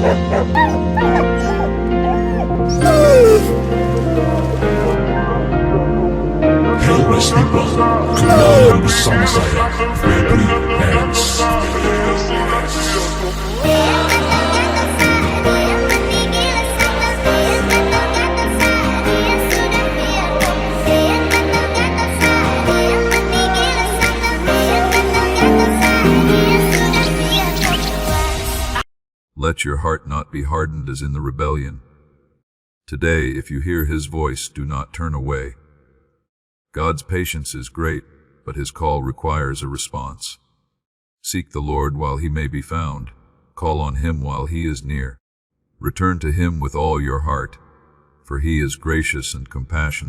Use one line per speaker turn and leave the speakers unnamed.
Hail West people, kembali bersama saya, Febri Hands.
Let your heart not be hardened as in the rebellion. Today, if you hear his voice, do not turn away. God's patience is great, but his call requires a response. Seek the Lord while he may be found. Call on him while he is near. Return to him with all your heart, for he is gracious and compassionate.